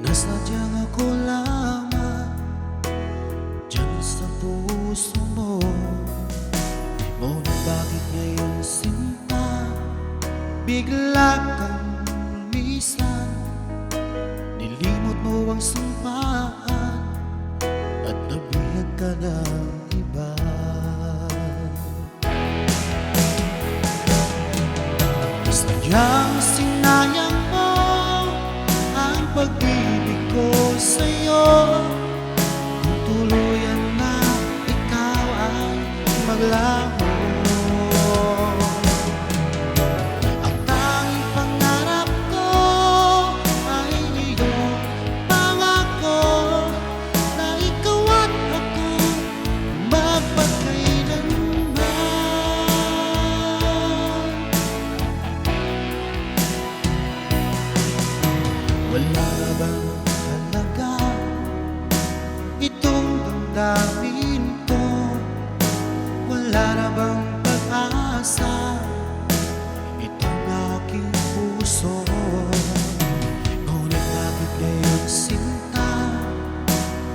nasadyang ako lamang dyan sa puso mo. Ngunit bakit ngayon sinta bigla kang lumisan? Nilimot mo ang sumpaan at nabihag ka ng iba. Sadyang sinayang mo ang pag-ibig ko sa'yo. Kung tuluyan na ikaw ay maglaho, ang tanging pangarap ko ay iyong pangako na ikaw at ako magpakailanman. Wala na bang halaga itong damdamin ko? Wala na bang pag-asa itong aking puso? Ngunit bakit ngayon sinta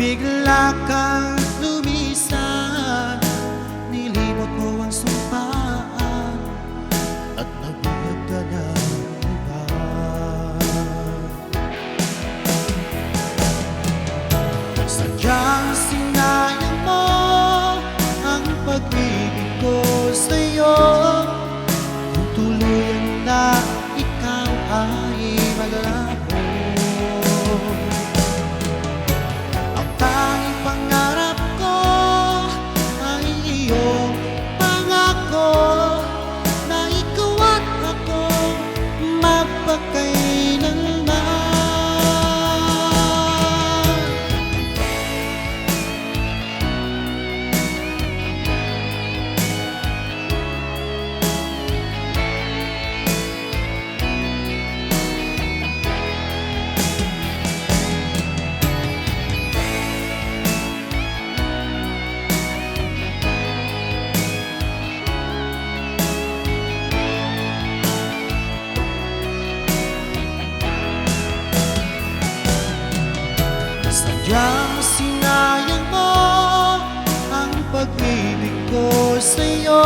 bigla kang lumisan? Nilimot mo ang sumpaan at nabihag ka ng iba. Sadyang sinayang mo ang pag-ibig ko sa'yo. Kung tuluyan na ikaw ay maglaho, ang tanging pangarap ko ay iyong pangako na ikaw at ako magpakailanman. Sadyang sinayang mo ang pag-ibig ko sa'yo.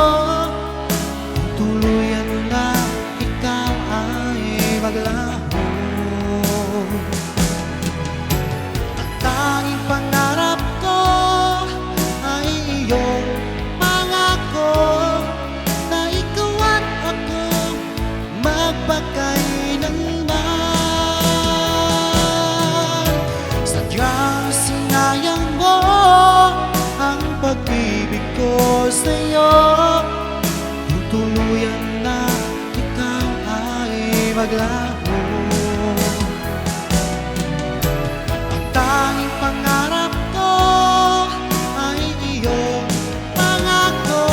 Kung tuluyan na ikaw ay maglaho, ang tanging pangarap ko ay iyong pangako na ikaw at ako magpakailanman. Sadyang sinayang mo ang pag-ibig ko sa'yo. Kung tuluyan na ikaw ay maglaho, ang tanging pangarap ko ay iyong pangako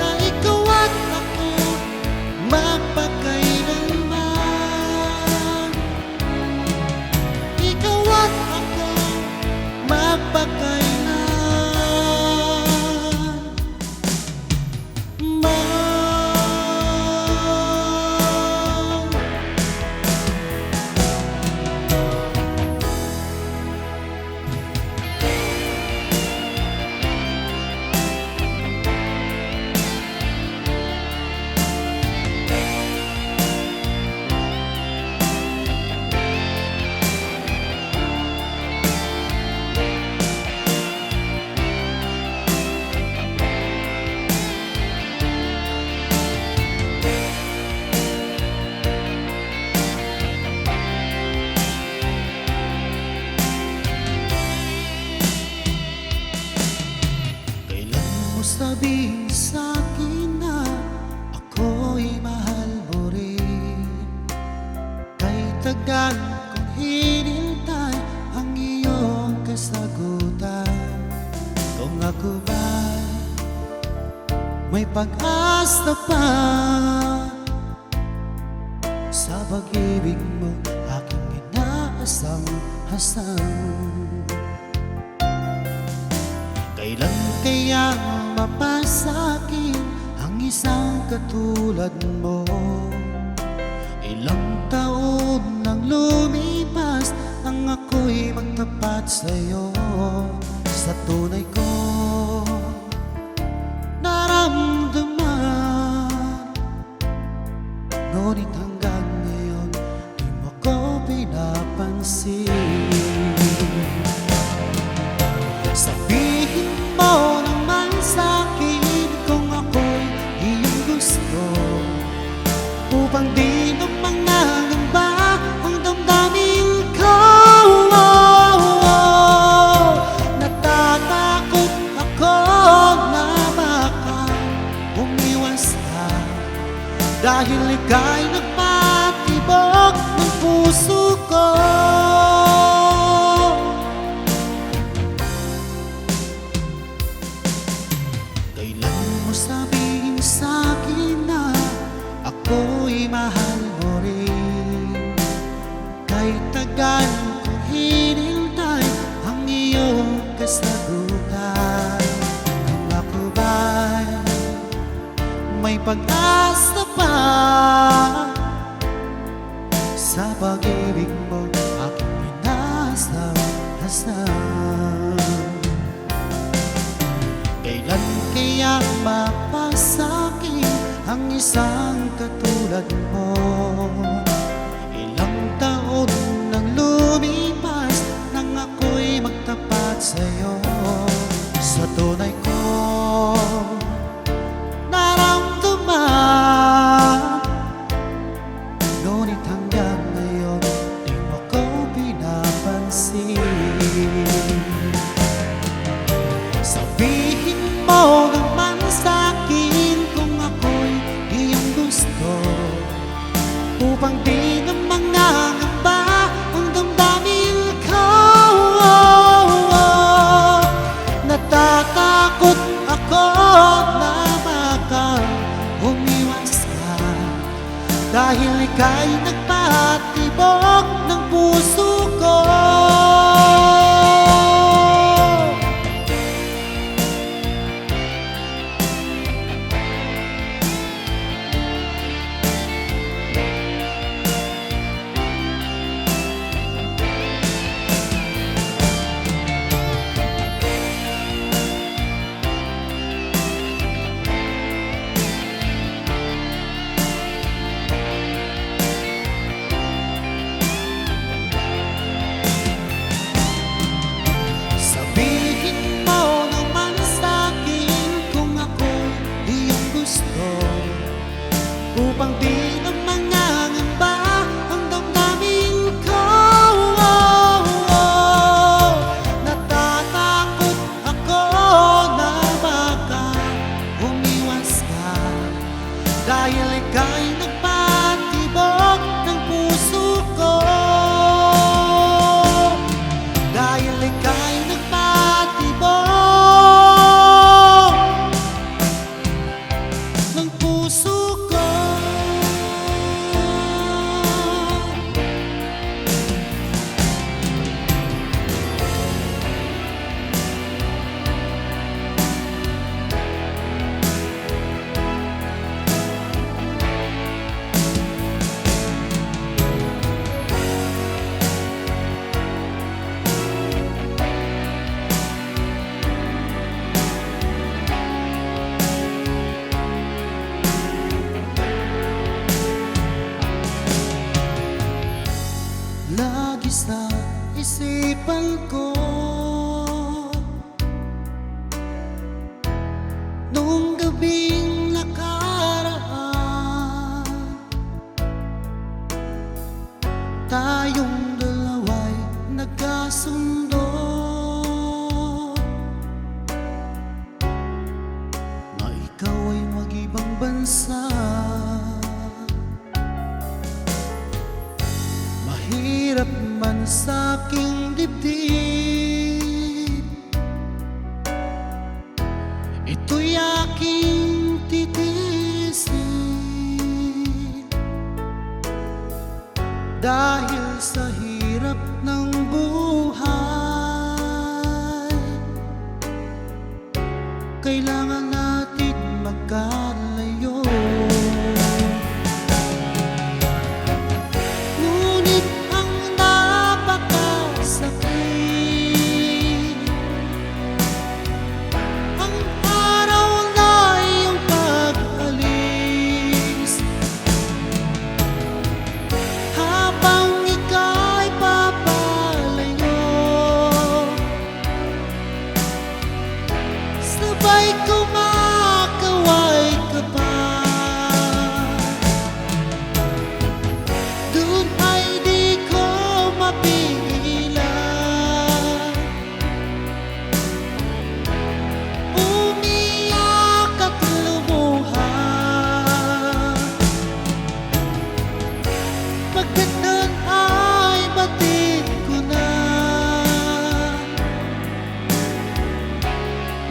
na ikaw at ako magpakailanman. Ikaw at ako magpakailanman. pag-asa pa sa pag-ibig mo, aking inaasam-hasam. Kailan kaya mapasakin ang isang katulad mo? Ilang taon nang lumipas nang ako'y magtapat sa'yo. Sa tunay ko naramdaman, ngunit hanggang ngayon di mo ko pinapansin. Sabihin mo naman sa'kin kung ako'y iyong gusto, upang di na mangangamba ang damdamin ko. Natatakot ako na baka umiwas ka, dahil ika'y nagpatibok ng puso ko. Kailan mo sabihin sa'kin na ako'y mahal mo rin? Kahit tagal kong hinintay ang iyong kasagutan, kung ako ba'y may pag-asa pa sa pag-ibig mo, aking inasam-hasam. Kailan kaya mapasakin ang isang katulad mo? Ilang taon nang lumipas nang ako'y magtapat sa'yo. Sa tunay ko naramdaman, ngunit hanggang ngayon di mo ko pinapansin. Sabihin mo naman sa'kin kung ako'y iyong gusto, upang di na mangangamba ang damdamin ko. Natatakot ako na baka umiwas ka, dahil ika'y nagpatibok ng puso ko. Upang di na mangangamba ang damdamin ko. Natatakot ako na baka umiwas ka, dahil ika'y nagpatibok ng puso ko. Dahil ika'y nagpatibok ng puso ko. Lagi sa isipan ko nung gabing nakaraan, tayong dalawa'y nagkasundo na ikaw ay mag-ibang bansa. Mahirap man sa'king dibdib, ito'y aking titig. Dahil sa hirap ng buhay, kailangan natin magkalayo. Ngunit ang napakasakit, ang araw na iyong pag-alis. Habang ika'y papalayo, sabay kumakaway ka pa. Doon ay di ko mapigilan, umiyak at lumuha. Pagkat nun ay batid ko na,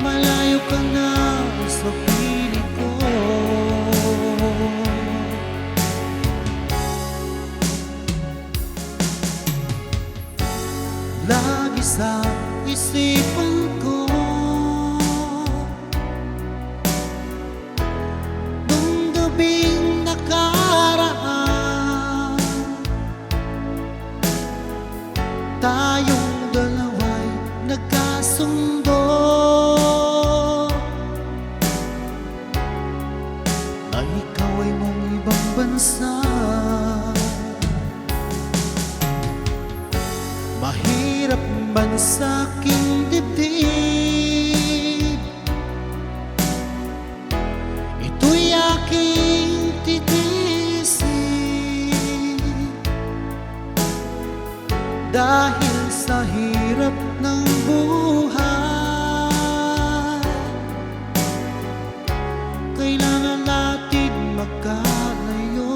malayo ka na sa piling ko. Lagi sa isipan ko nung gabing nakaraan, tayong dalawa'y nagkasundo na ikaw ay mong ibang bansa. Mahirap man sa aking dibdib, ito'y aking titiisin. Dahil sa hirap ng buhay, kailangan natin magkalayo.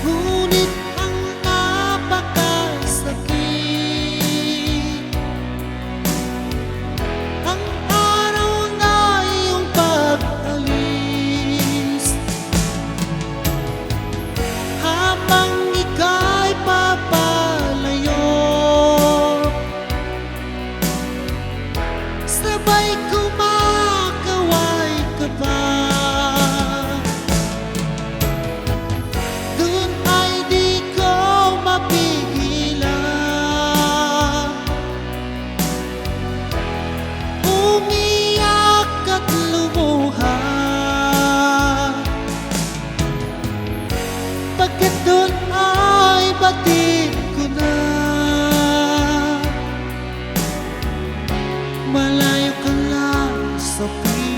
Ngunit ang napakasakit, ang araw na iyong pag-alis. Habang ika'y papalayo, sabay kumakaway ka pa. Doon ay di ko mapigilan, umiyak at lumuha. Pagkat doon ay batid ko na, malayo ka lang sa piling